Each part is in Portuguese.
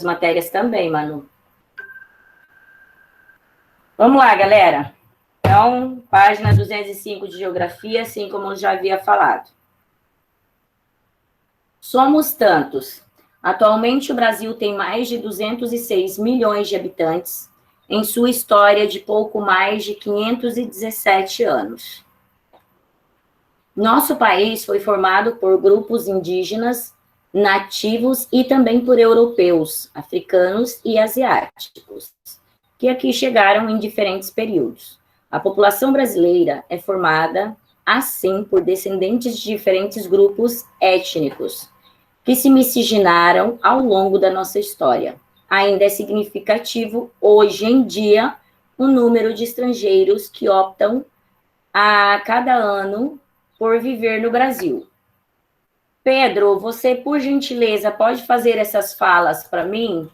matérias também, Manu. Vamos lá, galera. Então, página 205 de Geografia, assim como eu já havia falado. Somos tantos. Atualmente, o Brasil tem mais de 206 milhões de habitantes, em sua história de pouco mais de 517 anos. Nosso país foi formado por grupos indígenas, nativos e também por europeus, africanos e asiáticos, que aqui chegaram em diferentes períodos. A população brasileira é formada, assim, por descendentes de diferentes grupos étnicos, que se miscigenaram ao longo da nossa história. Ainda é significativo, hoje em dia, o número de estrangeiros que optam a cada ano por viver no Brasil. Pedro, você, por gentileza, pode fazer essas falas para mim?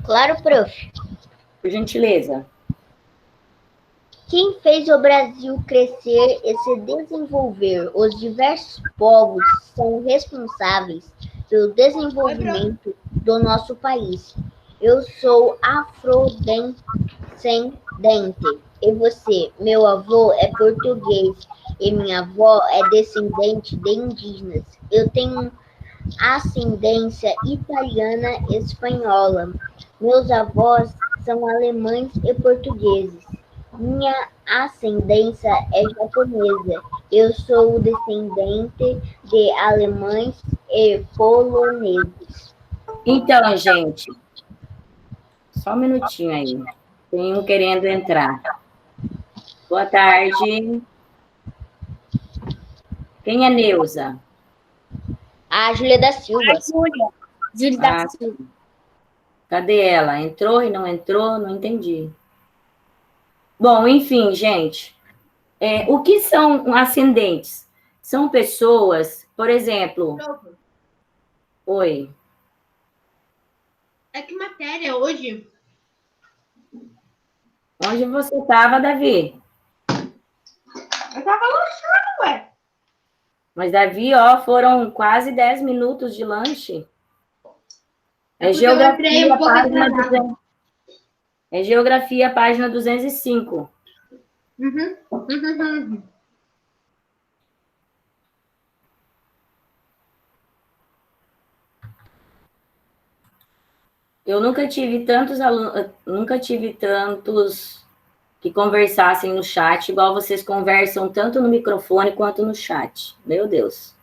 Claro, prof. Por gentileza. Quem fez o Brasil crescer e se desenvolver? Os diversos povos são responsáveis pelo desenvolvimento do nosso país. Eu sou afrodescendente. E você? Meu avô é português e minha avó é descendente de indígenas. Eu tenho ascendência italiana e espanhola. Meus avós são alemães e portugueses. Minha ascendência é japonesa. Eu sou descendente de alemães e poloneses. Então, gente, só um minutinho aí. Tem um querendo entrar. Boa tarde. Quem é Neuza? A Júlia da Silva. Júlia da Silva. Cadê ela? Entrou e não entrou? Não entendi. Bom, enfim, gente. O que são ascendentes? São pessoas, por exemplo... Oi. É que matéria hoje? Onde você estava, Davi? Eu estava lanchando, ué. Mas, Davi, ó, foram quase 10 minutos de lanche. É geografia, página 200. É geografia, página 205. Eu nunca tive tantos alunos, nunca tive tantos que conversassem no chat, igual vocês conversam tanto no microfone quanto no chat. Meu Deus.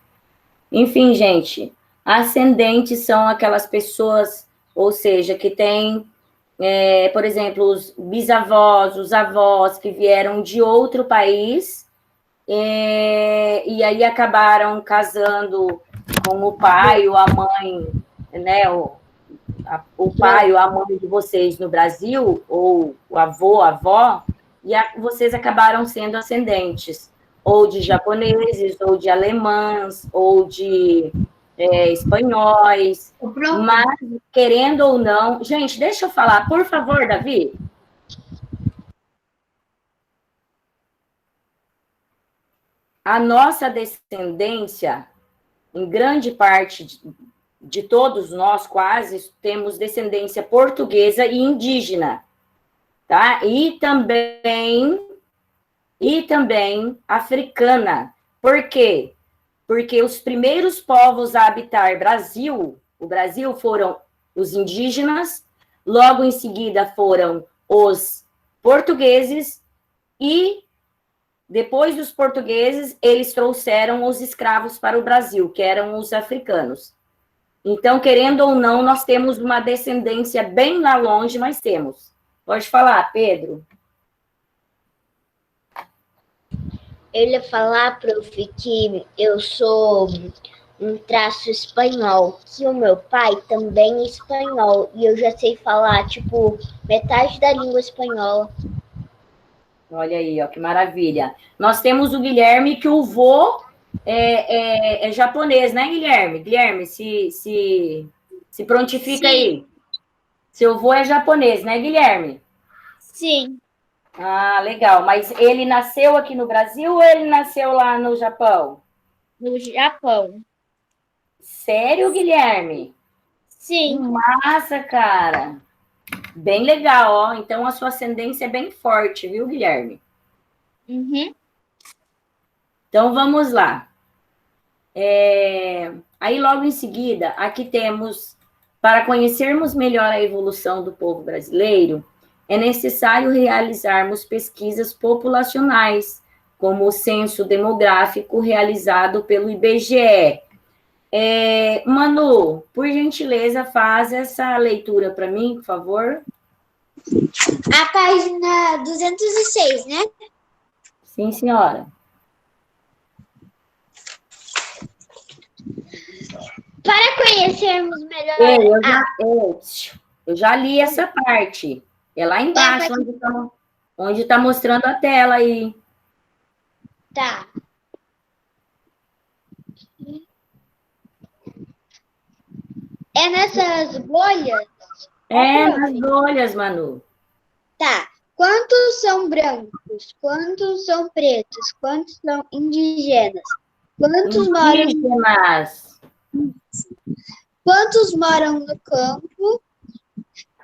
Enfim, gente, ascendentes são aquelas pessoas, ou seja, que têm, por exemplo, os bisavós, os avós que vieram de outro país, e aí acabaram casando com o pai ou a mãe, né, o pai ou a mãe de vocês no Brasil, ou o avô, a avó, e vocês acabaram sendo ascendentes, ou de japoneses, ou de alemães, ou de espanhóis, mas, querendo ou não... Gente, deixa eu falar, por favor, Davi. A nossa descendência, em grande parte de todos nós, quase, temos descendência portuguesa e indígena, tá? E também africana. Por quê? Porque os primeiros povos a habitar o Brasil foram os indígenas, logo em seguida foram os portugueses e depois dos portugueses, eles trouxeram os escravos para o Brasil, que eram os africanos. Então, querendo ou não, nós temos uma descendência bem lá longe, mas temos. Pode falar, Pedro. Eu ia falar, prof, que eu sou um traço espanhol, que o meu pai também é espanhol, e eu já sei falar, tipo, metade da língua espanhola. Olha aí, ó, que maravilha. Nós temos o Guilherme, que o vô é japonês, né, Guilherme? Guilherme, se prontifica. Sim. Aí. Seu vô é japonês, né, Guilherme? Sim. Ah, legal. Mas ele nasceu aqui no Brasil ou ele nasceu lá no Japão? No Japão. Sério, Guilherme? Sim. Massa, cara. Bem legal, ó. Então a sua ascendência é bem forte, viu, Guilherme? Uhum. Então vamos lá. Aí logo em seguida, aqui temos, para conhecermos melhor a evolução do povo brasileiro, é necessário realizarmos pesquisas populacionais, como o censo demográfico realizado pelo IBGE. Manu, por gentileza, faz essa leitura para mim, por favor. A página 206, né? Sim, senhora. Para conhecermos melhor Ei, eu já li essa parte. É lá embaixo, onde está mostrando a tela aí. Tá. É nessas bolhas? Nas bolhas, Manu. Tá. Quantos são brancos? Quantos são pretos? Quantos são indígenas? Indígenas. Quantos moram no campo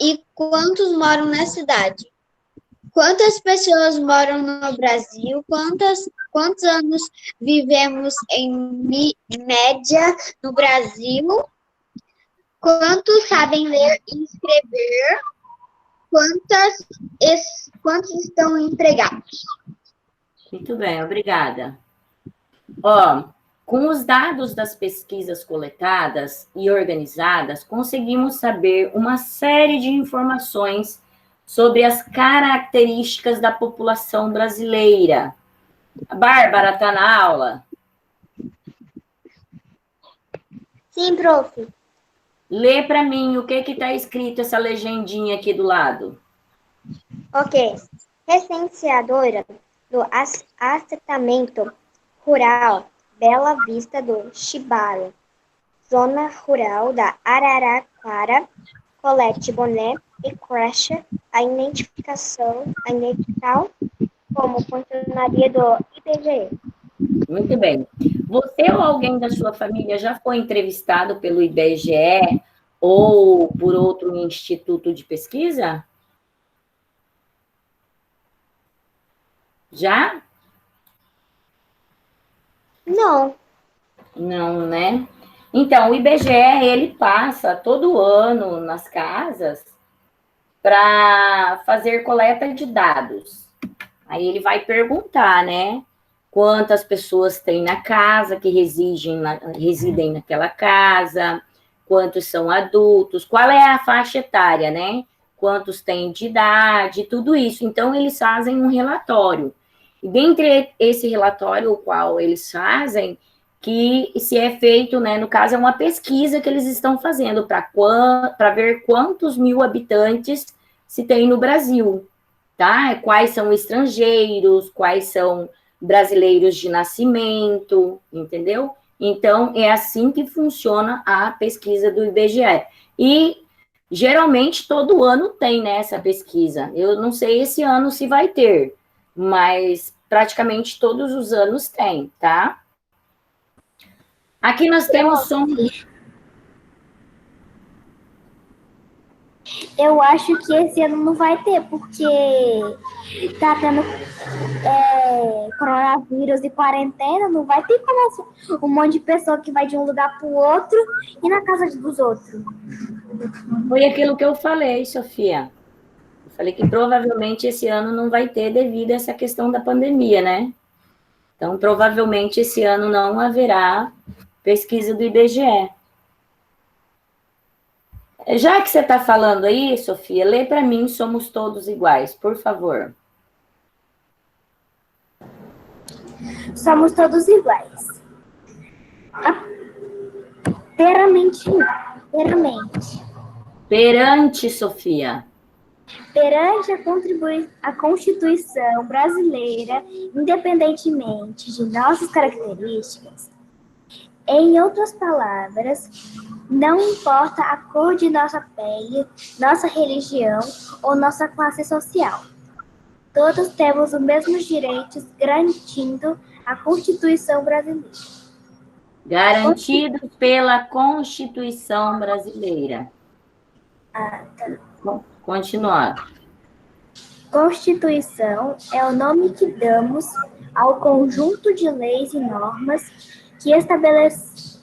e quantos moram na cidade? Quantas pessoas moram no Brasil? Quantos anos vivemos em média no Brasil? Quantos sabem ler e escrever? Quantos estão empregados? Muito bem, obrigada. Ó, com os dados das pesquisas coletadas e organizadas, conseguimos saber uma série de informações sobre as características da população brasileira. A Bárbara está na aula? Sim, prof. Lê para mim o que está escrito essa legendinha aqui do lado. Ok. Recenseadora do assentamento rural Bela Vista do Chibaro, Zona Rural da Araraquara, Colete Boné e creche a identificação como funcionaria do IBGE. Muito bem. Você ou alguém da sua família já foi entrevistado pelo IBGE ou por outro instituto de pesquisa? Já? Não. Não, né? Então, o IBGE, ele passa todo ano nas casas para fazer coleta de dados. Aí ele vai perguntar, né? Quantas pessoas tem na casa que residem naquela casa, quantos são adultos, qual é a faixa etária, né? Quantos têm de idade, tudo isso. Então, eles fazem um relatório. E dentre esse relatório, o qual eles fazem, que se é feito, né? No caso, é uma pesquisa que eles estão fazendo para ver quantos mil habitantes se tem no Brasil, tá? Quais são estrangeiros, quais são brasileiros de nascimento, entendeu? Então, é assim que funciona a pesquisa do IBGE. E, geralmente, todo ano tem, né, essa pesquisa. Eu não sei esse ano se vai ter, mas praticamente todos os anos tem, tá? Aqui nós temos som. Eu acho que esse ano não vai ter, porque tá tendo coronavírus e quarentena, não vai ter como um monte de pessoa que vai de um lugar para o outro e na casa dos outros. Foi aquilo que eu falei, Sofia. Eu falei que provavelmente esse ano não vai ter devido a essa questão da pandemia, né? Então, provavelmente esse ano não haverá pesquisa do IBGE. Já que você está falando aí, Sofia, lê para mim Somos Todos Iguais, por favor. Somos todos iguais. Perante, Sofia. Perante a Constituição brasileira, independentemente de nossas características, em outras palavras, não importa a cor de nossa pele, nossa religião ou nossa classe social. Todos temos os mesmos direitos garantindo a Constituição brasileira. Garantidos pela Constituição brasileira. Continuar. Constituição é o nome que damos ao conjunto de leis e normas que estabelecem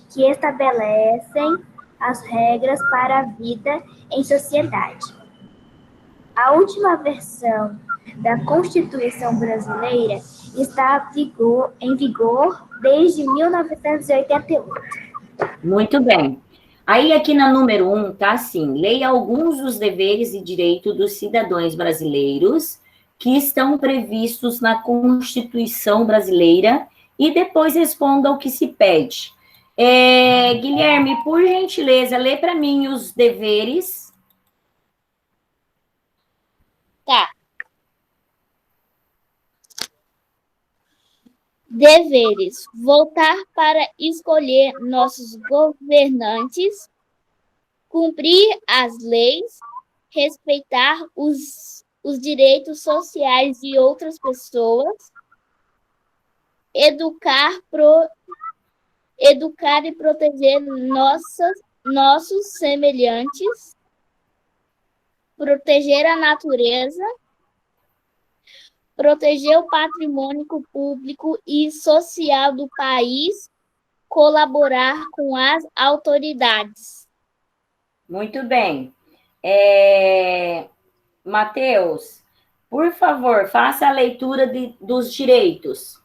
as regras para a vida em sociedade. A última versão da Constituição brasileira está em vigor desde 1988. Muito bem. Aí, aqui na número 1, tá assim: leia alguns dos deveres e direitos dos cidadãos brasileiros que estão previstos na Constituição brasileira e depois responda o que se pede. Guilherme, por gentileza, lê para mim os deveres. Tá. Deveres: votar para escolher nossos governantes, cumprir as leis, respeitar os direitos sociais de outras pessoas, educar e proteger nossos semelhantes, proteger a natureza, proteger o patrimônio público e social do país, colaborar com as autoridades. Muito bem. Matheus, por favor, faça a leitura dos direitos.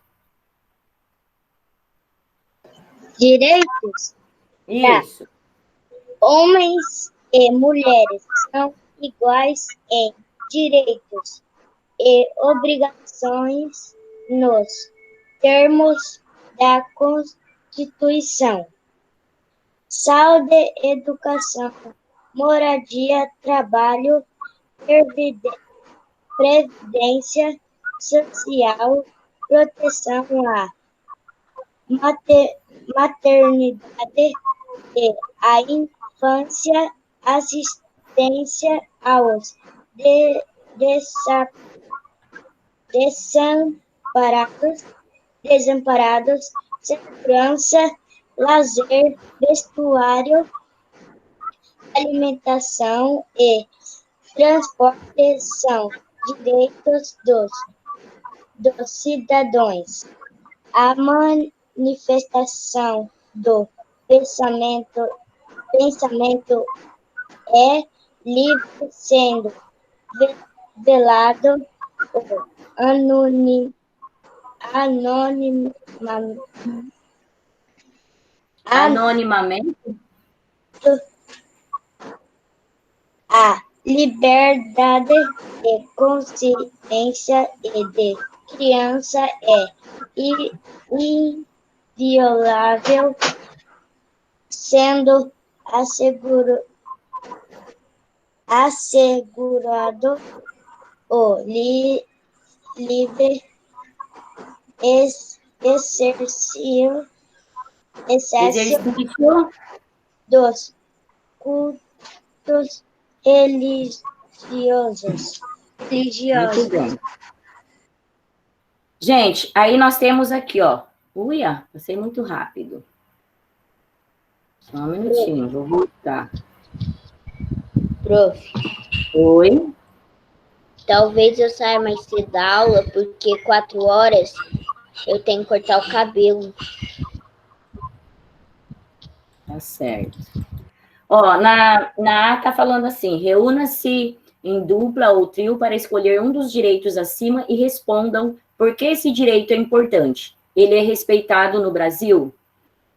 Direitos? Isso. Homens e mulheres são iguais em direitos e obrigações nos termos da Constituição. Saúde, educação, moradia, trabalho, previdência social, proteção à maternidade e à infância, assistência aos desamparados, segurança, lazer, vestuário, alimentação e transporte são direitos dos cidadãos. A manifestação do pensamento é livre, sendo velado o Anonimamente. A liberdade de consciência e de crença é inviolável, sendo assegurado o livre exercício dos cultos religiosos. Muito bem. Gente, aí nós temos aqui, ó. Uia, passei muito rápido. Só um minutinho, vou voltar. Prof, Oi? talvez eu saia mais cedo da aula, porque 4 horas eu tenho que cortar o cabelo. Tá certo. Ó, na A tá falando assim: reúna-se em dupla ou trio para escolher um dos direitos acima e respondam por que esse direito é importante. Ele é respeitado no Brasil?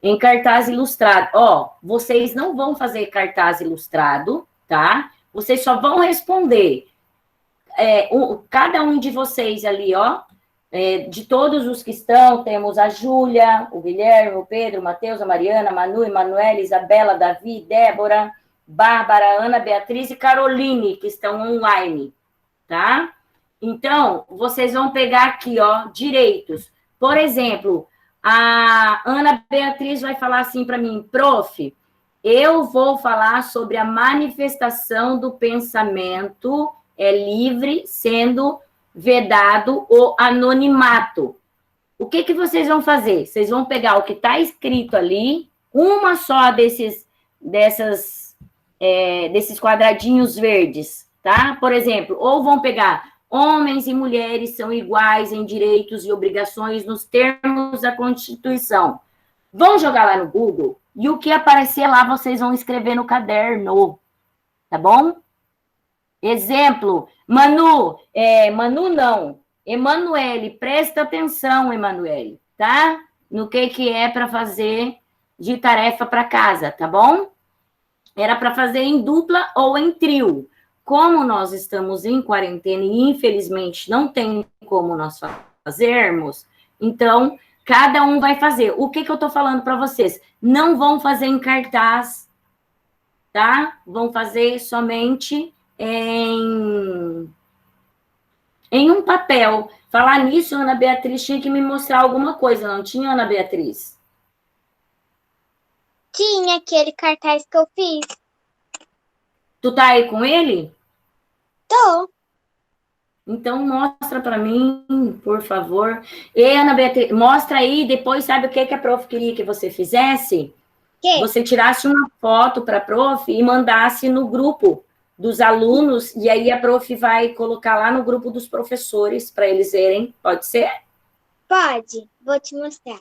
Em cartaz ilustrado. Ó, vocês não vão fazer cartaz ilustrado, tá? Vocês só vão responder. Cada um de vocês ali, ó, de todos os que estão, temos a Júlia, o Guilherme, o Pedro, o Matheus, a Mariana, a Manu, Emanuele, Isabela, Davi, Débora, Bárbara, Ana, Beatriz e Caroline, que estão online, tá? Então, vocês vão pegar aqui, ó, direitos. Por exemplo, a Ana Beatriz vai falar assim para mim: prof, eu vou falar sobre a manifestação do pensamento livre, sendo vedado o anonimato. o que vocês vão fazer? Vocês vão pegar o que está escrito ali, uma só desses quadradinhos verdes, tá? Por exemplo, ou vão pegar homens e mulheres são iguais em direitos e obrigações nos termos da Constituição. Vão jogar lá no Google e o que aparecer lá vocês vão escrever no caderno, tá bom? Exemplo, Manu não, Emanuele, presta atenção, Emanuele, tá? No que é para fazer de tarefa para casa, tá bom? Era para fazer em dupla ou em trio. Como nós estamos em quarentena e, infelizmente, não tem como nós fazermos, então, cada um vai fazer. O que eu estou falando para vocês? Não vão fazer em cartaz, tá? Vão fazer somente em um papel. Falar nisso, Ana Beatriz tinha que me mostrar alguma coisa, não tinha, Ana Beatriz? Tinha aquele cartaz que eu fiz. Tu tá aí com ele? Tô. Então, mostra para mim, por favor. E, Ana Beatriz, mostra aí, depois sabe o que a prof queria que você fizesse? Que? Você tirasse uma foto para a prof e mandasse no grupo dos alunos, e aí a prof vai colocar lá no grupo dos professores para eles verem. Pode ser? Pode. Vou te mostrar.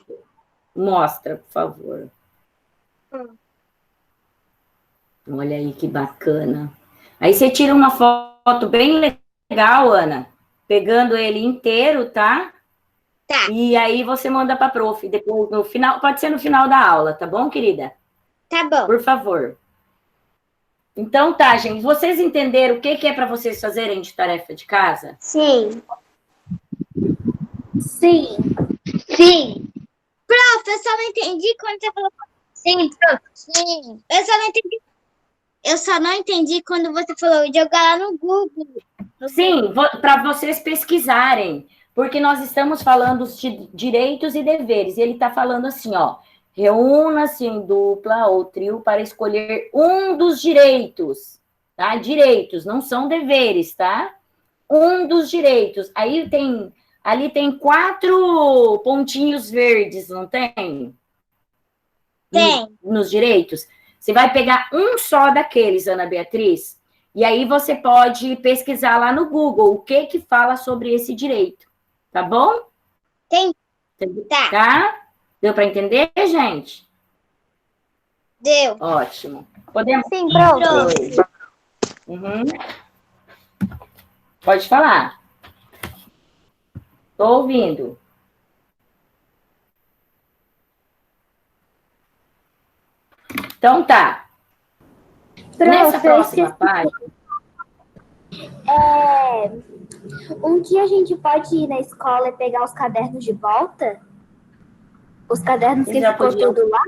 Mostra, por favor. Olha aí que bacana. Aí você tira uma foto bem legal, Ana, pegando ele inteiro, tá? Tá. E aí você manda para a prof, depois no final, pode ser no final da aula, tá bom, querida? Tá bom. Por favor. Então tá, gente, vocês entenderam o que é para vocês fazerem de tarefa de casa? Sim. Sim. Sim. Prof, eu só não entendi quando você falou. Sim, prof. Sim. Eu só não entendi. Eu só não entendi quando você falou jogar lá no Google. Sim, para vocês pesquisarem, porque nós estamos falando de direitos e deveres. E ele está falando assim, ó, reúna-se em dupla ou trio para escolher um dos direitos, tá? Direitos, não são deveres, tá? Um dos direitos. Ali tem 4 pontinhos verdes, não tem? Tem. Nos direitos. Você vai pegar um só daqueles, Ana Beatriz, e aí você pode pesquisar lá no Google o que fala sobre esse direito, tá bom? Tem. Tá? Deu para entender, gente? Deu. Ótimo. Podemos? Sim, prof. Oi. Uhum. Pode falar. Estou ouvindo. Então tá. Nessa próxima página. Um dia a gente pode ir na escola e pegar os cadernos de volta? Os cadernos que ficou tudo lá?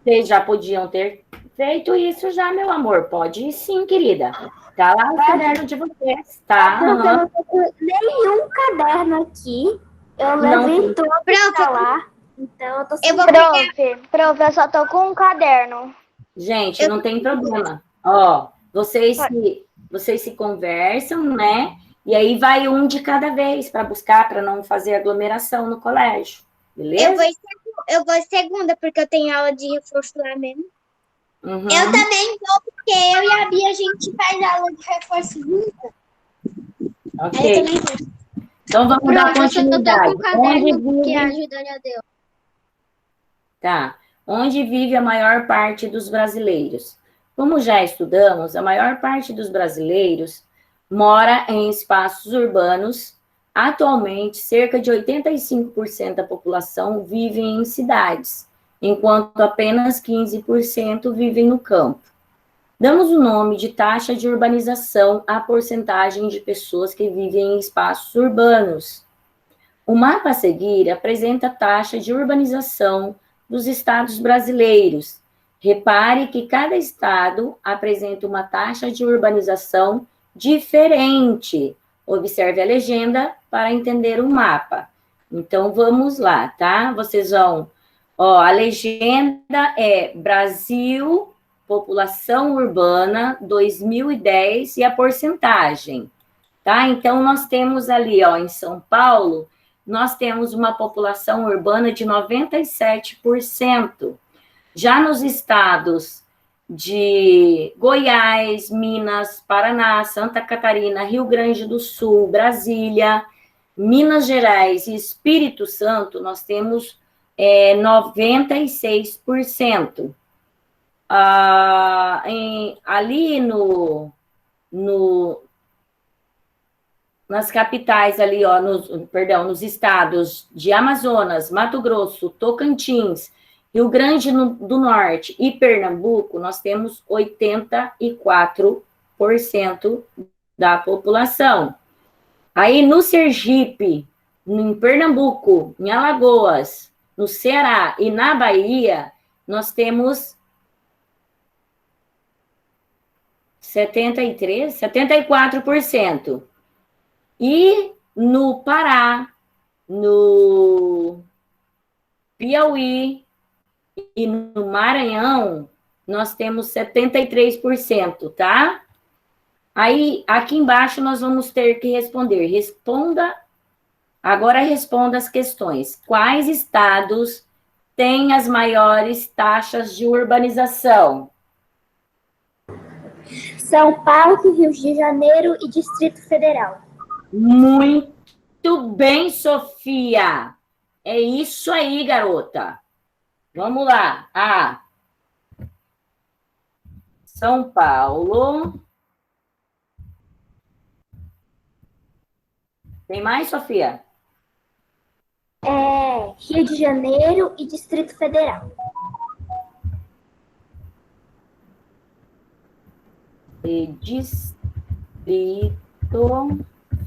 Vocês já podiam ter feito isso já, meu amor. Pode ir sim, querida. Tá lá o caderno de vocês, tá? Eu não tô com nenhum caderno aqui. Eu levei todo pra lá. Então eu tô sem. Prof, eu só tô com um caderno. Gente, não tem problema. Ó, vocês se conversam, né? E aí vai um de cada vez para buscar, para não fazer aglomeração no colégio. Beleza? Eu vou segunda, porque eu tenho aula de reforço lá mesmo. Uhum. Eu também vou, porque eu e a Bia, a gente faz aula de reforço junto. Ok. Aí eu também vou. Então vamos dar continuidade. Que a ajuda já deu. Tá. Onde vive a maior parte dos brasileiros? Como já estudamos, a maior parte dos brasileiros mora em espaços urbanos. Atualmente, cerca de 85% da população vive em cidades, enquanto apenas 15% vivem no campo. Damos o nome de taxa de urbanização à porcentagem de pessoas que vivem em espaços urbanos. O mapa a seguir apresenta a taxa de urbanização dos estados brasileiros. Repare que cada estado apresenta uma taxa de urbanização diferente. Observe a legenda para entender o mapa. Então, vamos lá, tá? Vocês vão... Ó, a legenda é Brasil, população urbana, 2010 e a porcentagem, tá? Então, nós temos ali, ó, em São Paulo, nós temos uma população urbana de 97%. Já nos estados de Goiás, Minas, Paraná, Santa Catarina, Rio Grande do Sul, Brasília, Minas Gerais e Espírito Santo, nós temos 96%. Ali nas capitais ali, ó, nos estados de Amazonas, Mato Grosso, Tocantins, Rio Grande do Norte e Pernambuco, nós temos 84% da população. Aí no Sergipe, em Pernambuco, em Alagoas, no Ceará e na Bahia, nós temos 74%. E no Pará, no Piauí e no Maranhão, nós temos 73%, tá? Aí, aqui embaixo, nós vamos ter que responder. Agora responda as questões. Quais estados têm as maiores taxas de urbanização? São Paulo, Rio de Janeiro e Distrito Federal. Muito bem, Sofia. É isso aí, garota. Vamos lá. São Paulo. Tem mais, Sofia? Rio de Janeiro e Distrito Federal. Distrito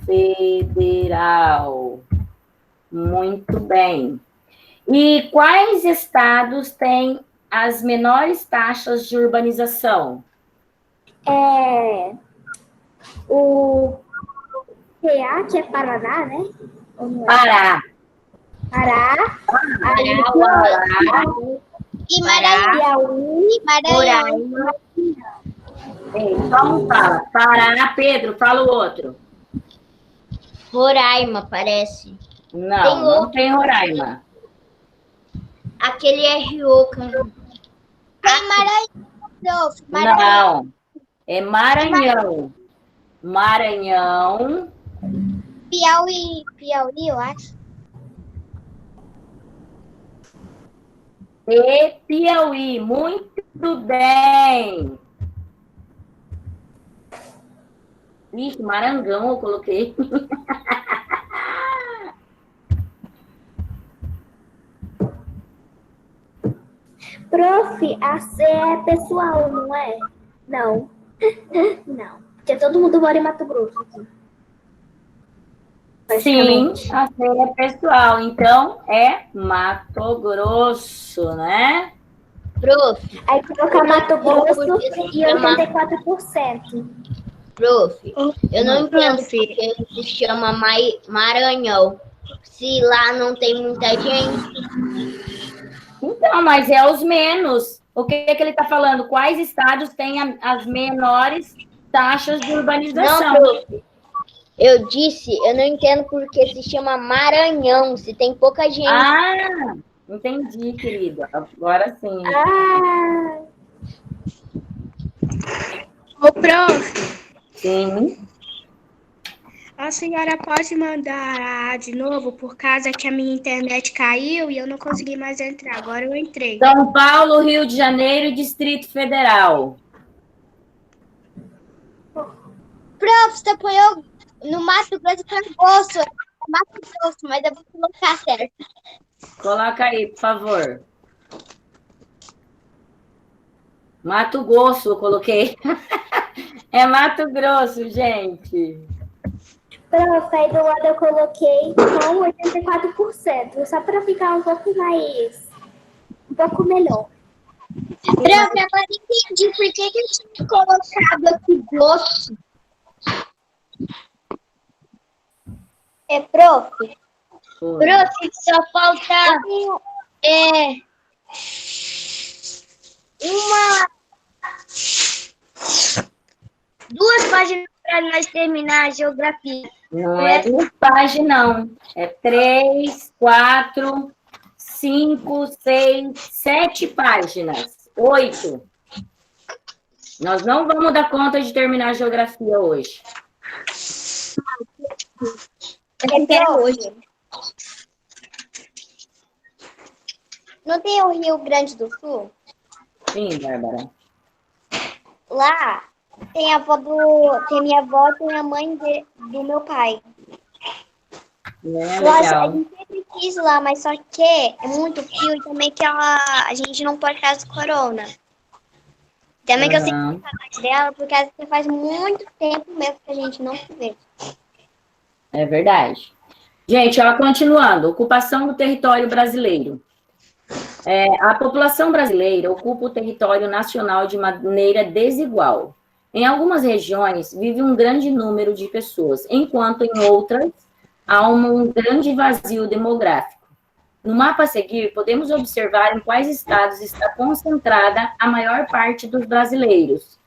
Federal. Muito bem. E quais estados têm as menores taxas de urbanização? O PA, que é Paraná, né? Ou não é? Pará. Pará. E Maranhão. Roraima. Só um fala. Pará, Pedro, fala o outro. Roraima, parece. Não tem Roraima. Aquele é Rioca. Tem Maranhão. Não, é Maranhão. Maranhão. Piauí, eu acho. E Piauí, muito bem. Ixi, Marangão eu coloquei. Prof, a C é pessoal, não é? Não. Não. Porque todo mundo mora em Mato Grosso aqui. Sim, a C é pessoal. Então, é Mato Grosso, né? Prof. Aí colocar Mato Grosso e 84%. Prof, eu não entendo porque se chama Maranhão. Se lá não tem muita gente. Então, mas é os menos. O que ele está falando? Quais estados têm as menores taxas de urbanização? Não, prof. Eu disse, eu não entendo porque se chama Maranhão, se tem pouca gente. Ah, entendi, querida. Agora sim. Ô, prof, Sim. a senhora pode mandar de novo por causa que a minha internet caiu e eu não consegui mais entrar. Agora eu entrei. São Paulo, Rio de Janeiro e Distrito Federal. Prof, você apoiou no Mato Grosso e Grosso. Mato Grosso, mas eu vou colocar certo. Coloca aí, por favor. Mato Grosso, eu coloquei. É Mato Grosso, gente. Prof, aí do lado eu coloquei com 84%, só para ficar um pouco melhor. Prof, agora entendi por que eu tinha colocado aqui grosso. Prof, só falta duas páginas para nós terminar a geografia. Não é 2 páginas, não. É 3, 4, 5, 6, 7 páginas. 8. Nós não vamos dar conta de terminar a geografia hoje. Até hoje. Não tem o Rio Grande do Sul? Sim, Bárbara. Lá tem tem minha avó e tem a mãe do meu pai. É, Lá, a legal. gente sempre quis ir lá, mas só que é muito frio e também que a gente não pode caso corona. Também que eu sei Aham. dela, porque faz muito tempo mesmo que a gente não se vê. É verdade. Gente, ó, continuando. Ocupação do território brasileiro. A população brasileira ocupa o território nacional de maneira desigual. Em algumas regiões, vive um grande número de pessoas, enquanto em outras, há um grande vazio demográfico. No mapa a seguir, podemos observar em quais estados está concentrada a maior parte dos brasileiros.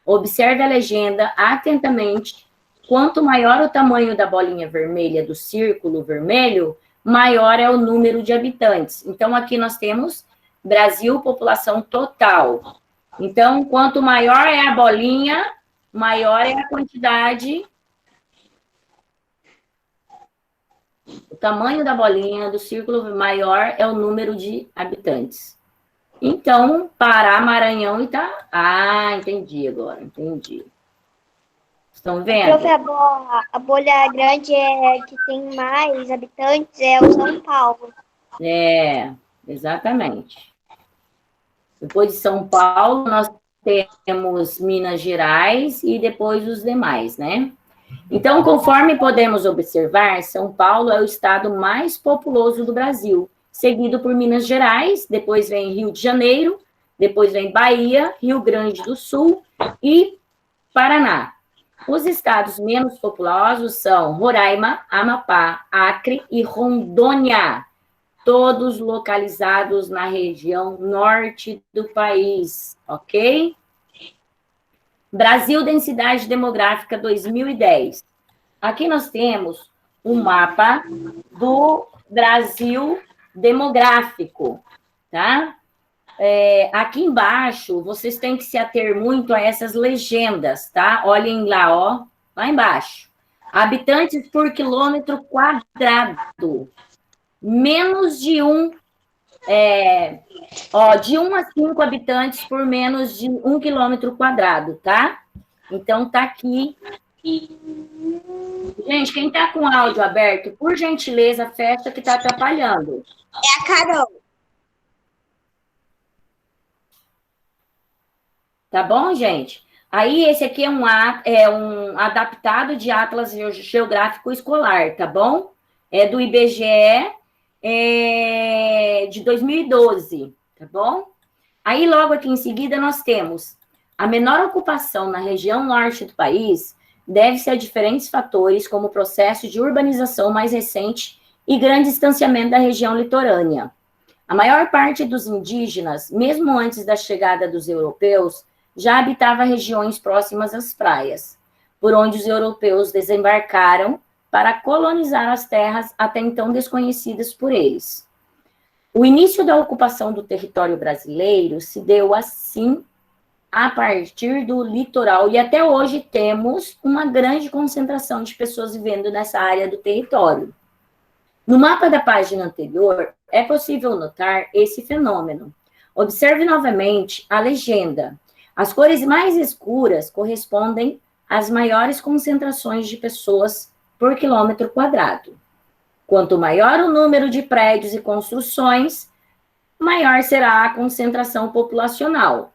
Observe a legenda atentamente. Quanto maior o tamanho da bolinha vermelha do círculo vermelho, maior é o número de habitantes. Então, aqui nós temos Brasil, população total. Então, quanto maior é a bolinha, maior é a quantidade. O tamanho da bolinha do círculo maior é o número de habitantes. Então, Pará, Maranhão e Itá. Ah, entendi agora, entendi. Estão vendo? Prof, a bolha grande que tem mais habitantes é o São Paulo. É, exatamente. Depois de São Paulo, nós temos Minas Gerais e depois os demais, né? Então, conforme podemos observar, São Paulo é o estado mais populoso do Brasil, seguido por Minas Gerais, depois vem Rio de Janeiro, depois vem Bahia, Rio Grande do Sul e Paraná. Os estados menos populosos são Roraima, Amapá, Acre e Rondônia, todos localizados na região norte do país, ok? Brasil, densidade demográfica 2010. Aqui nós temos o mapa do Brasil demográfico, tá? Aqui embaixo, vocês têm que se ater muito a essas legendas, tá? Olhem lá, ó, lá embaixo. Habitantes por quilômetro quadrado. Menos de de 1 a 5 habitantes por menos de 1 quilômetro quadrado, tá? Então, tá aqui. Gente, quem tá com o áudio aberto, por gentileza, fecha que tá atrapalhando. É a Carol. Tá bom, gente? Aí, esse aqui é um adaptado de Atlas Geográfico Escolar, tá bom? É do IBGE de 2012, tá bom? Aí, logo aqui em seguida, nós temos a menor ocupação na região norte do país deve-se a diferentes fatores, como o processo de urbanização mais recente e grande distanciamento da região litorânea. A maior parte dos indígenas, mesmo antes da chegada dos europeus, já habitava regiões próximas às praias, por onde os europeus desembarcaram para colonizar as terras até então desconhecidas por eles. O início da ocupação do território brasileiro se deu assim a partir do litoral, e até hoje temos uma grande concentração de pessoas vivendo nessa área do território. No mapa da página anterior, é possível notar esse fenômeno. Observe novamente a legenda. As cores mais escuras correspondem às maiores concentrações de pessoas por quilômetro quadrado. Quanto maior o número de prédios e construções, maior será a concentração populacional.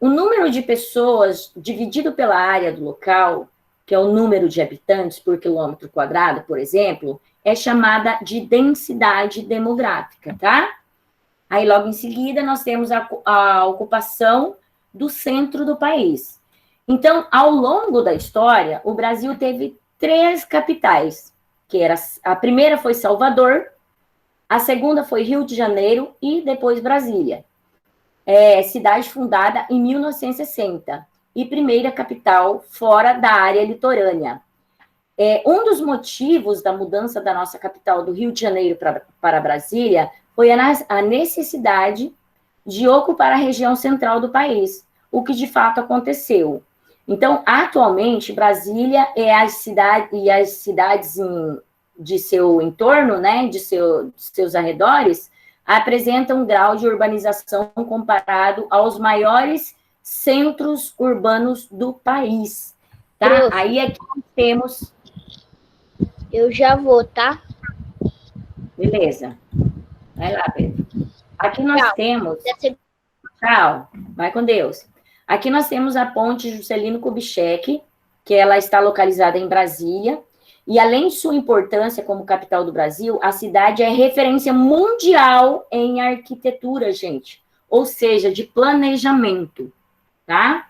O número de pessoas dividido pela área do local, que é o número de habitantes por quilômetro quadrado, por exemplo, é chamada de densidade demográfica, tá? Aí, logo em seguida, nós temos a ocupação do centro do país. Então, ao longo da história, o Brasil teve 3 capitais, a primeira foi Salvador, a segunda foi Rio de Janeiro e depois Brasília. Cidade fundada em 1960. e primeira capital fora da área litorânea. Um dos motivos da mudança da nossa capital do Rio de Janeiro para Brasília foi a necessidade de ocupar a região central do país, o que de fato aconteceu. Então, atualmente, Brasília e as cidades de seu entorno, né, de seus arredores, apresentam um grau de urbanização comparado aos maiores centros urbanos do país. Tá? Prof. Aí aqui temos... Eu já vou, tá? Beleza. Vai lá, Pedro. Aqui nós Tchau. temos... Tchau. Vai com Deus. Aqui nós temos a ponte Juscelino Kubitschek, que ela está localizada em Brasília, e além de sua importância como capital do Brasil, a cidade é referência mundial em arquitetura, gente, ou seja, de planejamento, tá?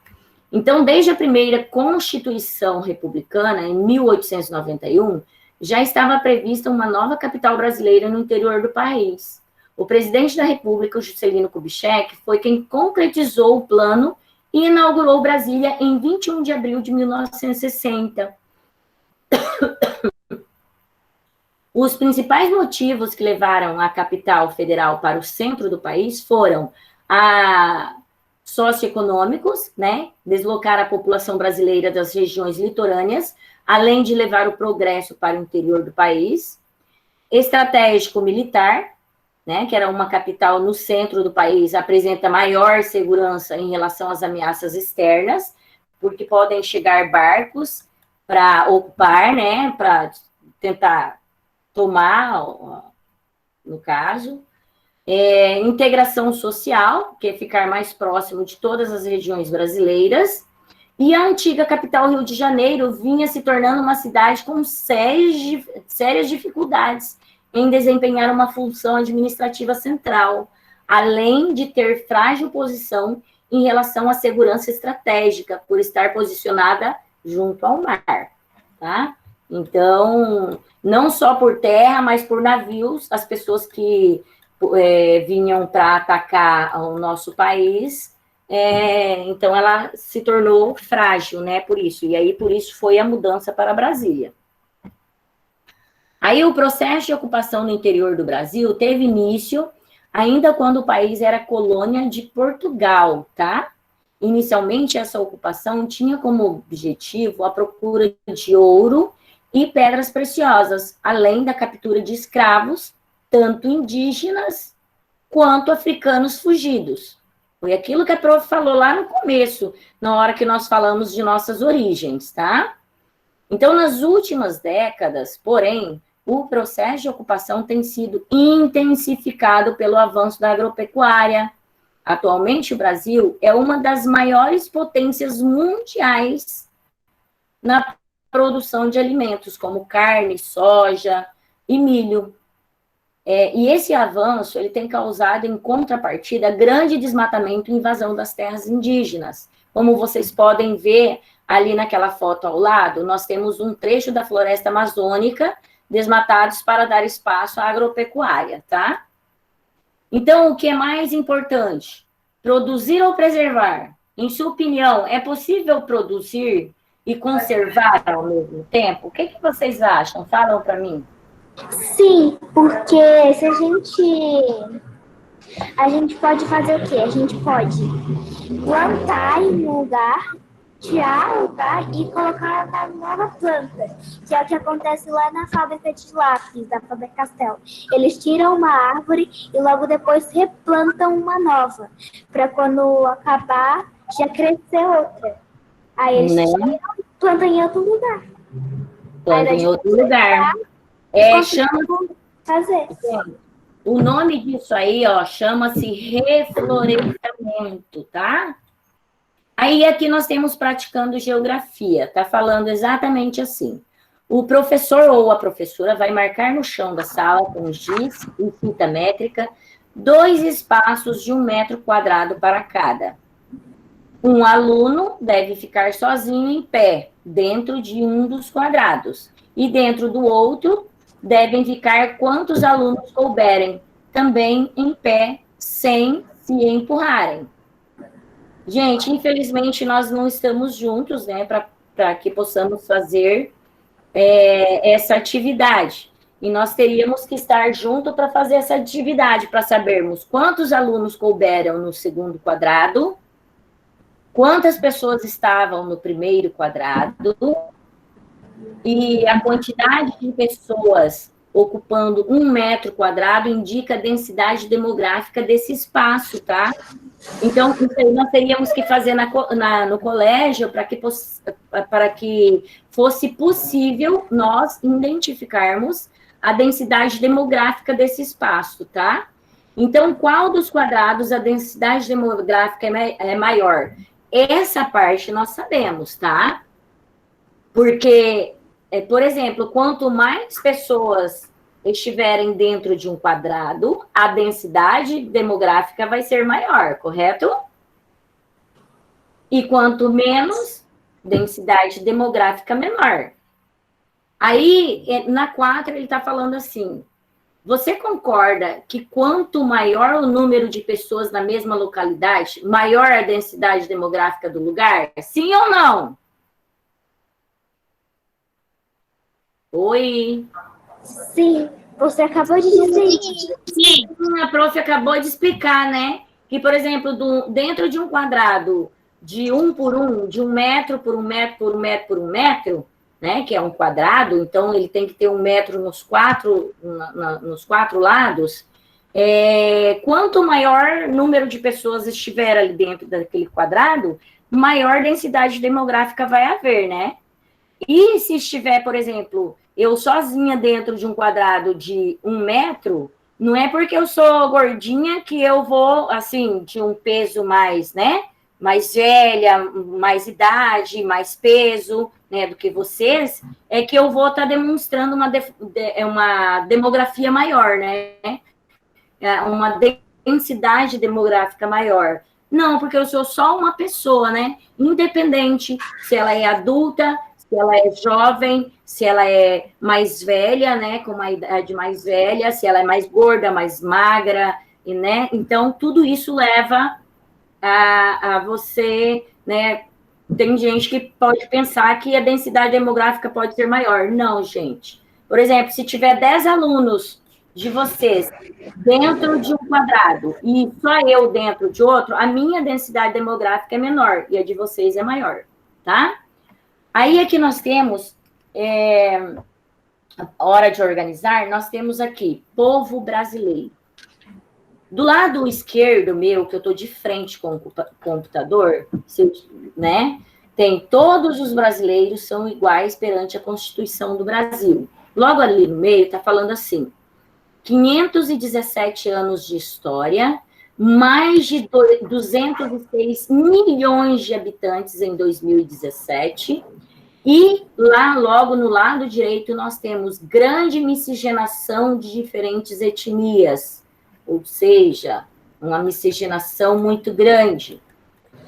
Então, desde a primeira Constituição Republicana, em 1891, já estava prevista uma nova capital brasileira no interior do país. O presidente da República, Juscelino Kubitschek, foi quem concretizou o plano e inaugurou Brasília em 21 de abril de 1960. Os principais motivos que levaram a capital federal para o centro do país foram socioeconômicos, né? Deslocar a população brasileira das regiões litorâneas, além de levar o progresso para o interior do país. Estratégico militar, né? Que era uma capital no centro do país, apresenta maior segurança em relação às ameaças externas, porque podem chegar barcos para ocupar, né? Para tentar tomar, no caso. Integração social, que é ficar mais próximo de todas as regiões brasileiras, e a antiga capital Rio de Janeiro vinha se tornando uma cidade com sérias dificuldades em desempenhar uma função administrativa central, além de ter frágil posição em relação à segurança estratégica, por estar posicionada junto ao mar, tá? Então, não só por terra, mas por navios, as pessoas que vinham para atacar o nosso país, então ela se tornou frágil, né, por isso, e aí por isso foi a mudança para Brasília. Aí o processo de ocupação no interior do Brasil teve início ainda quando o país era colônia de Portugal, tá? Inicialmente essa ocupação tinha como objetivo a procura de ouro e pedras preciosas, além da captura de escravos, tanto indígenas quanto africanos fugidos. Foi aquilo que a prof falou lá no começo, na hora que nós falamos de nossas origens, tá? Então, nas últimas décadas, porém, o processo de ocupação tem sido intensificado pelo avanço da agropecuária. Atualmente, o Brasil é uma das maiores potências mundiais na produção de alimentos, como carne, soja e milho. E esse avanço ele tem causado, em contrapartida, grande desmatamento e invasão das terras indígenas. Como vocês podem ver ali naquela foto ao lado, nós temos um trecho da floresta amazônica desmatados para dar espaço à agropecuária, tá? Então, o que é mais importante? Produzir ou preservar? Em sua opinião, é possível produzir e conservar ao mesmo tempo? O que vocês acham? Falam para mim. Sim, porque se a gente pode fazer o quê? A gente pode plantar em um lugar, tirar o lugar e colocar uma nova planta, que é o que acontece lá na fábrica de lápis, da Faber-Castell. Eles tiram uma árvore e logo depois replantam uma nova, para quando acabar, já crescer outra. Aí eles tiram e plantam em outro lugar. Plantam em outro lugar. Fazer. O nome disso aí, ó, chama-se reflorestamento, tá? Aí aqui nós temos praticando geografia, tá falando exatamente assim. O professor ou a professora vai marcar no chão da sala com giz e fita métrica 2 espaços de 1 metro quadrado para cada. Um aluno deve ficar sozinho em pé, dentro de um dos quadrados. E dentro do outro, devem ficar quantos alunos couberem, também em pé, sem se empurrarem. Gente, infelizmente nós não estamos juntos, né, para que possamos fazer essa atividade. E nós teríamos que estar junto para fazer essa atividade, para sabermos quantos alunos couberam no segundo quadrado, quantas pessoas estavam no primeiro quadrado, e a quantidade de pessoas ocupando 1 metro quadrado indica a densidade demográfica desse espaço, tá? Então, isso aí nós teríamos que fazer no colégio para que fosse possível nós identificarmos a densidade demográfica desse espaço, tá? Então, qual dos quadrados a densidade demográfica é maior? Essa parte nós sabemos, tá? Porque, por exemplo, quanto mais pessoas estiverem dentro de um quadrado, a densidade demográfica vai ser maior, correto? E quanto menos, densidade demográfica menor. Aí, na 4, ele está falando assim, você concorda que quanto maior o número de pessoas na mesma localidade, maior a densidade demográfica do lugar? Sim ou não? Oi? Sim, você acabou de dizer isso. Sim, A prof acabou de explicar, né? Que, por exemplo, dentro de um quadrado de 1 por 1, de 1 metro por 1 metro por 1 metro por 1 metro, né? Que é um quadrado, então ele tem que ter 1 metro nos quatro lados. Quanto maior número de pessoas estiver ali dentro daquele quadrado, maior densidade demográfica vai haver, né? E se estiver, por exemplo, eu sozinha dentro de um quadrado de 1 metro, não é porque eu sou gordinha que eu vou, assim, de um peso mais, né? Mais velha, mais idade, mais peso, né, do que vocês, é que eu vou estar demonstrando uma demografia maior, né? Uma densidade demográfica maior. Não, porque eu sou só uma pessoa, né? Independente se ela é adulta, se ela é jovem, se ela é mais velha, né, com uma idade mais velha, se ela é mais gorda, mais magra, né? Então, tudo isso leva a você, né? Tem gente que pode pensar que a densidade demográfica pode ser maior. Não, gente. Por exemplo, se tiver 10 alunos de vocês dentro de um quadrado e só eu dentro de outro, a minha densidade demográfica é menor e a de vocês é maior, tá? Aí aqui nós temos, hora de organizar, nós temos aqui, povo brasileiro. Do lado esquerdo meu, que eu estou de frente com o computador, né, tem todos os brasileiros são iguais perante a Constituição do Brasil. Logo ali no meio está falando assim, 517 anos de história, mais de 206 milhões de habitantes em 2017, e lá, logo no lado direito, nós temos grande miscigenação de diferentes etnias, ou seja, uma miscigenação muito grande.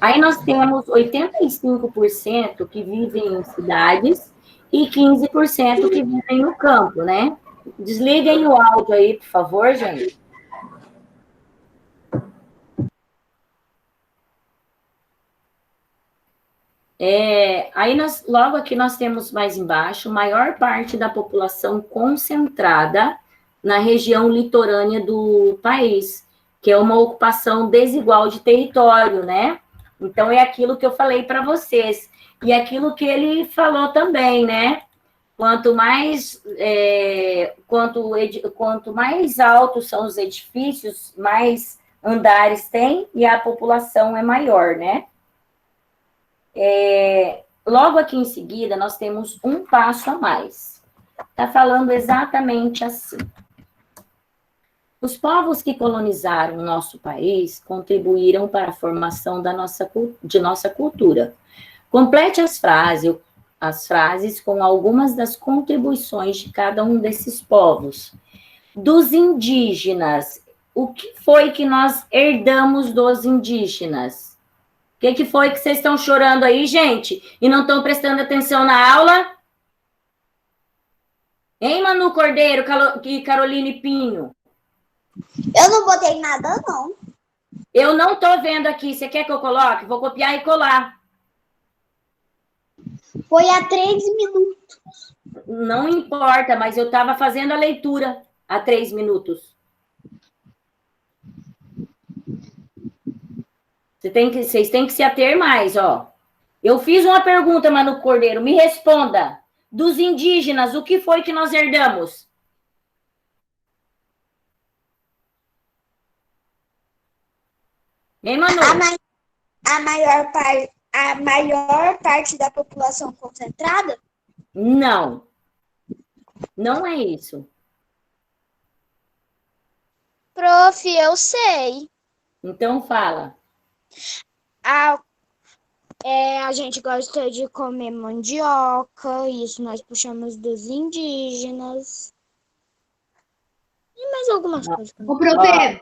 Aí nós temos 85% que vivem em cidades e 15% que vivem no campo, né? Desliguem o áudio aí, por favor, gente. Aí logo aqui nós temos mais embaixo, maior parte da população concentrada na região litorânea do país, que é uma ocupação desigual de território, né? Então, é aquilo que eu falei para vocês. E aquilo que ele falou também, né? Quanto mais altos são os edifícios, mais andares tem e a população é maior, né? Logo aqui em seguida, nós temos um passo a mais. Está falando exatamente assim. Os povos que colonizaram o nosso país contribuíram para a formação de nossa cultura. Complete as frases com algumas das contribuições de cada um desses povos. Dos indígenas, o que foi que nós herdamos dos indígenas? O que foi que vocês estão chorando aí, gente? E não estão prestando atenção na aula? Hein, Manu Cordeiro e Caroline Pinho? Eu não botei nada, não. Eu não estou vendo aqui. Você quer que eu coloque? Vou copiar e colar. Foi há 3 minutos. Não importa, mas eu estava fazendo a leitura há 3 minutos. Vocês têm que se ater mais, ó. Eu fiz uma pergunta, Manu Cordeiro. Me responda. Dos indígenas, o que foi que nós herdamos? Hein, Manu? A maior parte da população concentrada? Não. Não é isso. Prof, eu sei. Então fala. A gente gosta de comer mandioca, isso nós puxamos dos indígenas. E mais algumas coisas. O prof,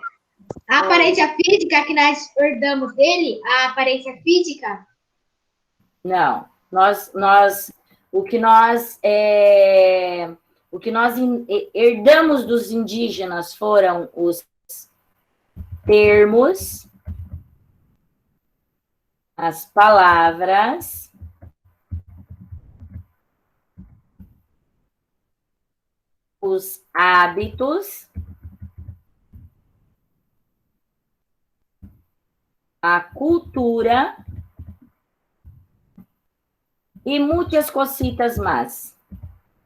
a aparência física que nós herdamos dele, a aparência física, Não. O que nós herdamos dos indígenas foram os termos, as palavras, os hábitos, a cultura e muitas cositas mais,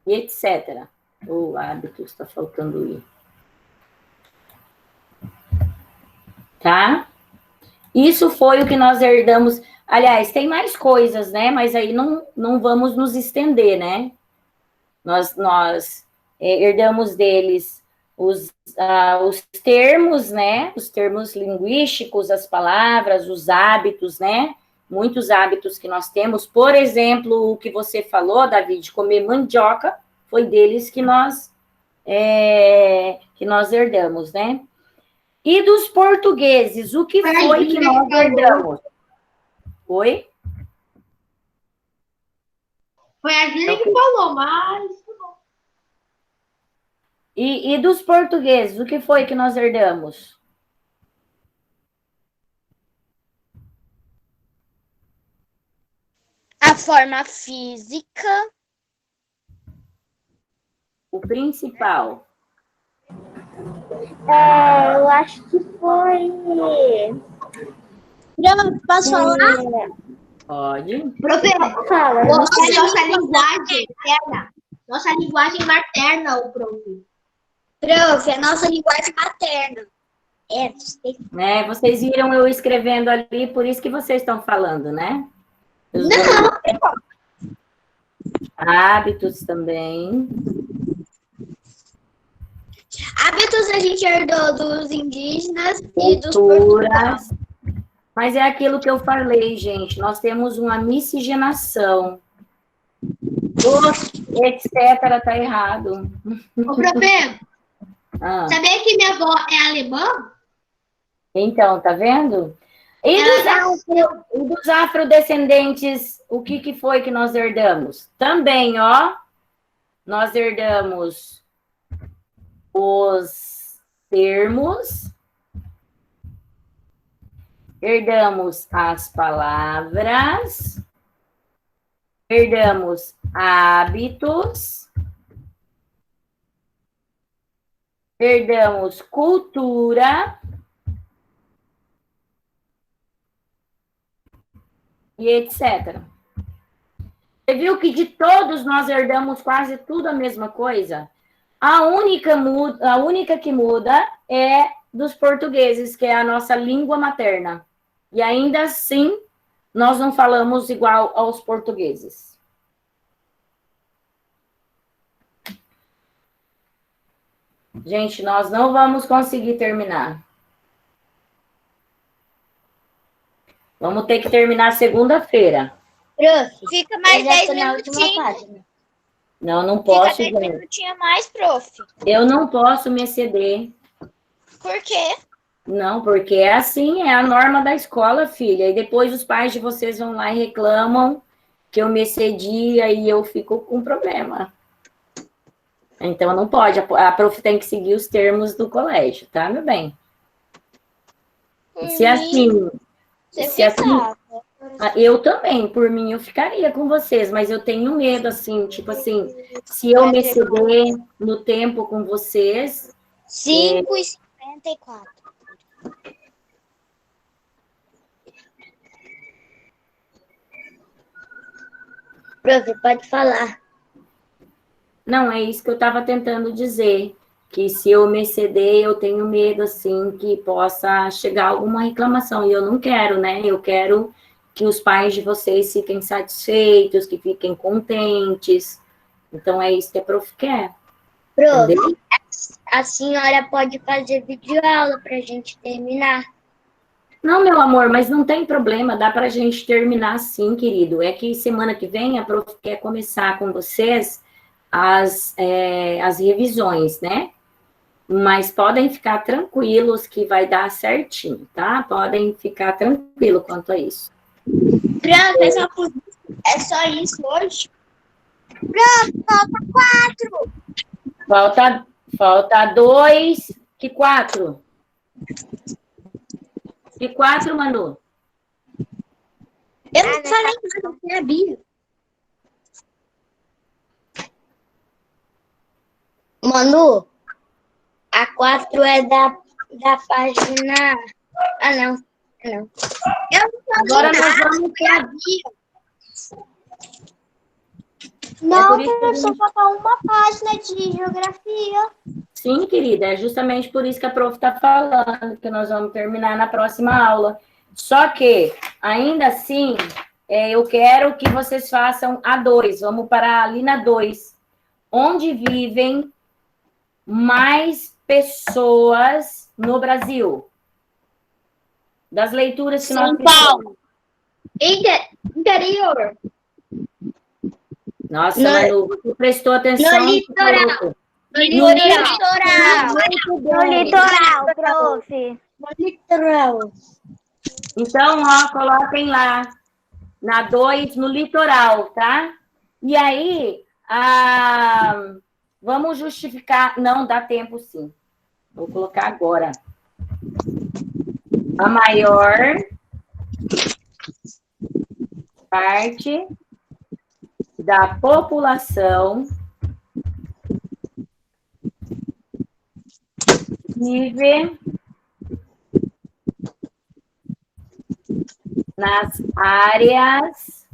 e etc. O hábito está faltando ir. Tá? Isso foi o que nós herdamos. Aliás, tem mais coisas, né? Mas aí não vamos nos estender, né? Nós herdamos deles os termos, né? Os termos linguísticos, as palavras, os hábitos, né? Muitos hábitos que nós temos. Por exemplo, o que você falou, Davi, de comer mandioca, foi deles que nós herdamos, né? E dos portugueses, o que foi que nós herdamos? Oi? foi a Gina que falou, mas... E dos portugueses, o que foi que nós herdamos? A forma física. O principal. Eu acho que foi. Posso falar? Pode. Prof, Fala. nossa linguagem materna. Nossa linguagem materna, o prof. Prof, é nossa linguagem materna. Né? Vocês viram eu escrevendo ali, por isso que vocês estão falando, né? Hábitos também. Hábitos a gente herdou dos indígenas e dos portugueses. Culturas. Mas é aquilo que eu falei, gente. Nós temos uma miscigenação. Etc. tá errado. Ô, prof, Ah, sabia que minha avó é alemã? então, tá vendo? E dos afrodescendentes, o que foi que nós herdamos? Também, ó, nós herdamos os termos, herdamos as palavras, herdamos hábitos, herdamos cultura e etc. Você viu que de todos nós herdamos quase tudo a mesma coisa? A única que muda é dos portugueses, que é a nossa língua materna. E ainda assim, nós não falamos igual aos portugueses. Gente, nós não vamos conseguir terminar. Vamos ter que terminar segunda-feira. Prof, Fica mais eu já 10 tô na última minutinhos. página. Não Fica posso, 10 gente. minutinhos a mais, prof. Eu não posso me exceder. Por quê? Não, porque é assim, é a norma da escola, filha. E depois os pais de vocês vão lá e reclamam que eu me excedi, aí eu fico com problema. Então não pode, a prof tem que seguir os termos do colégio, tá, meu bem? Por Se mim, assim, você se assim, ficava. eu também, por mim, eu ficaria com vocês, mas eu tenho medo, assim, tipo assim, se eu me exceder no tempo com vocês, 5,54. Prof, pode falar. não, é isso que eu estava tentando dizer, que se eu me exceder, eu tenho medo, assim, que possa chegar alguma reclamação, e eu não quero, né? Eu quero que os pais de vocês fiquem satisfeitos, que fiquem contentes. Então, é isso que a prof quer, Prof, entendeu? a senhora pode fazer videoaula para a gente terminar. Não, meu amor, mas não tem problema, dá para a gente terminar sim, querido. É que semana que vem a prof quer começar com vocês as revisões, né? Mas podem ficar tranquilos que vai dar certinho, tá? Podem ficar tranquilos quanto a isso. Prof, é só isso hoje? Prof, falta 4. Falta 2, que 4? Que 4, Manu? Eu não falei nada, eu sabia. Manu, a 4 é da página. Ah, não. Não. Eu não Agora falei nós nada, vamos eu sabia. Não, Não, professor, falta uma página de geografia. Sim, querida, é justamente por isso que a prof está falando, que nós vamos terminar na próxima aula. Só que, ainda assim, eu quero que vocês façam a 2. Vamos parar ali na 2. Onde vivem mais pessoas no Brasil? Das leituras que nós São fizemos. Paulo. Interior. Nossa, No- Manu, você prestou atenção? no litoral. No No litoral. litoral. Muito No bem. litoral, prof. No litoral. Então, ó, coloquem lá, na 2, no litoral, tá? E aí, vamos justificar. Não, dá tempo sim. Vou colocar agora. A maior parte da população vive nas áreas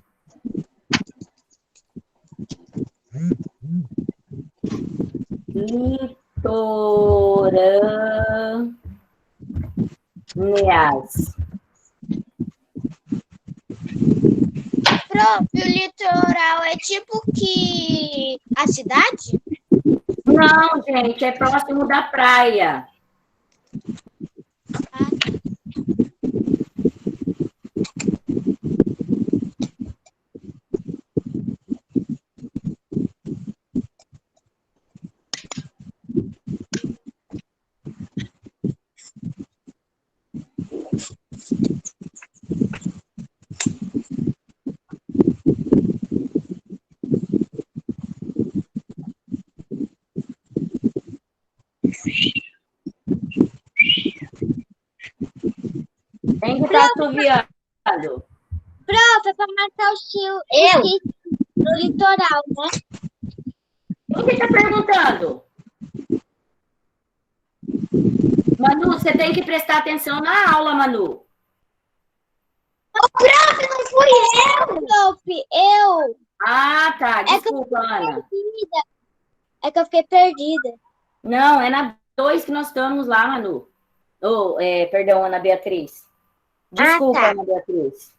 litorâneas. Prof, o litoral é tipo que a cidade? Não, gente, é próximo da praia. Quem que está assoviando? Prof, é para marcar o seu no litoral, né? Quem que está perguntando? Manu, você tem que prestar atenção na aula, Manu. Prof, não fui eu! Prof, eu! Ah, tá. Desculpa, Ana. É que eu fiquei perdida. Não, é na 2 que nós estamos lá, Manu. Oh, perdão, Ana Beatriz. Desculpa, tá. Ana Beatriz.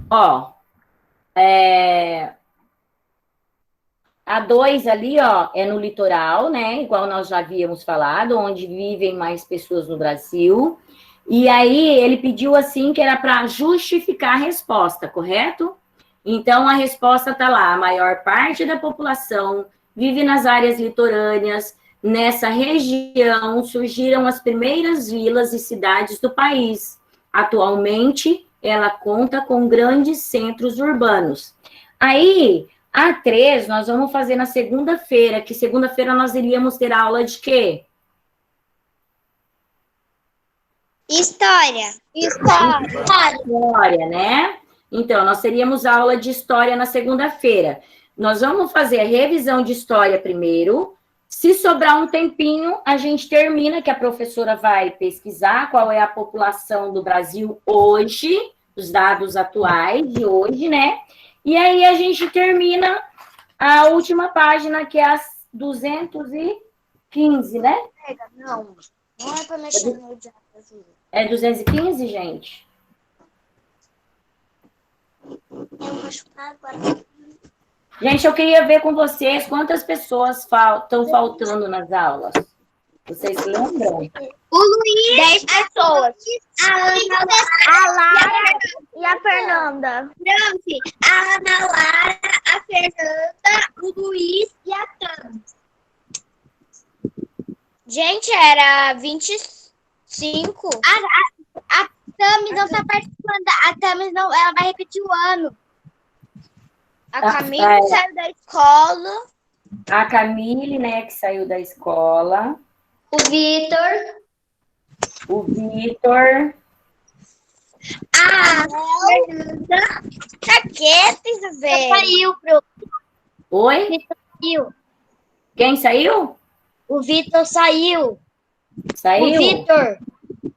Ó, A 2 ali, ó, é no litoral, né? Igual nós já havíamos falado, onde vivem mais pessoas no Brasil. E aí ele pediu assim que era para justificar a resposta, correto? Então a resposta está lá: a maior parte da população vive nas áreas litorâneas. Nessa região surgiram as primeiras vilas e cidades do país. Atualmente, ela conta com grandes centros urbanos. Aí, a 3, nós vamos fazer na segunda-feira, que segunda-feira nós iríamos ter aula de quê? História. História, né? Então, nós teríamos aula de história na segunda-feira. Nós vamos fazer a revisão de história primeiro. Se sobrar um tempinho, a gente termina, que a professora vai pesquisar qual é a população do Brasil hoje, os dados atuais de hoje, né? E aí a gente termina a última página, que é as 215, né? Não é pra mexer no diabo. É 215, gente? Eu vou chutar agora. Gente, eu queria ver com vocês quantas pessoas estão faltando nas aulas. Vocês se lembram? O Luiz. 10 pessoas. A Lara e a Fernanda. A Ana Lara, a Fernanda, o Luiz e a Tami. Gente, era 25. A Tami não está participando. A Tami não, ela vai repetir o ano. A Camila saiu da escola. A Camille, né, que saiu da escola. O Vitor. O Vitor. A Fernanda. Tá quieta, Isabel. Saiu, pro. Oi? Saiu. Quem saiu? O Vitor saiu. Saiu? O Vitor.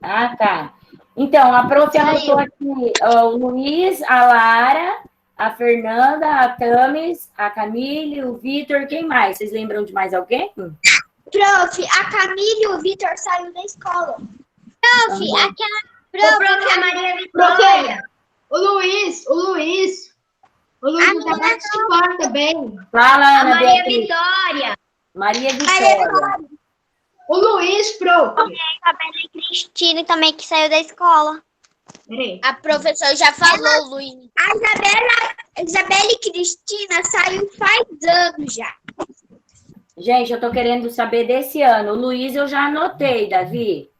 Ah, tá. Então, a prof anotou aqui ó, o Luiz, a Lara, a Fernanda, a Tamis, a Camille, o Vitor, quem mais? Vocês lembram de mais alguém? Prof, a Camille e o Vitor saíram da escola. Prof, aquela... a Maria Vitória. O Luiz tá participando também. Fala, Ana Maria Beatriz. Vitória. Maria Vitória. O Luiz, prof. A Isabela e Cristina também, que saiu da escola. Peraí. A professora já falou, Luiz. A Isabela e Cristina saiu faz anos já. Gente, eu tô querendo saber desse ano. O Luiz eu já anotei, Davi.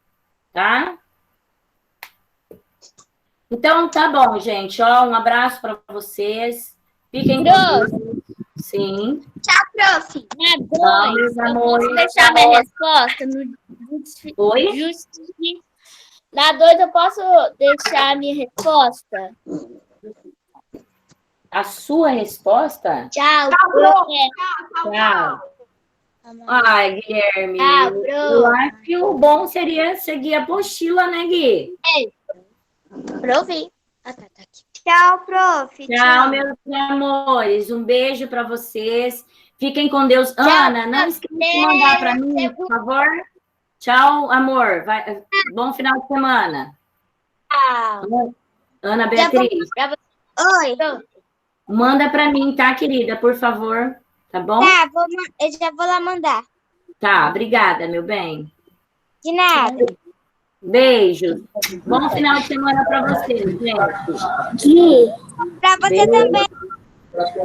Tá? Então, tá bom, gente. Ó, um abraço para vocês. Fiquem com Deus. Sim. Tchau, prof. Tchau, meus amores. Posso deixar minha resposta? Oi? Na 2 eu posso deixar a minha resposta? A sua resposta? Tchau, Tchau. Ai, Guilherme. Tchau, Eu acho que o bom seria seguir a apostila, né, Gui? prof. Ah, tá aqui. Tchau, prof. Tchau, meus amores. Um beijo para vocês. Fiquem com Deus. Ana, não esqueça de mandar para mim, por favor. Tchau, amor. Bom final de semana. Tchau. Ana Beatriz. Oi. Manda para mim, tá, querida? Por favor. Tá bom? Tá, eu já vou lá mandar. Tá, obrigada, meu bem. De nada. Beijos. Bom final de semana para vocês, gente. Que Pra você Beijo. também. Acho que é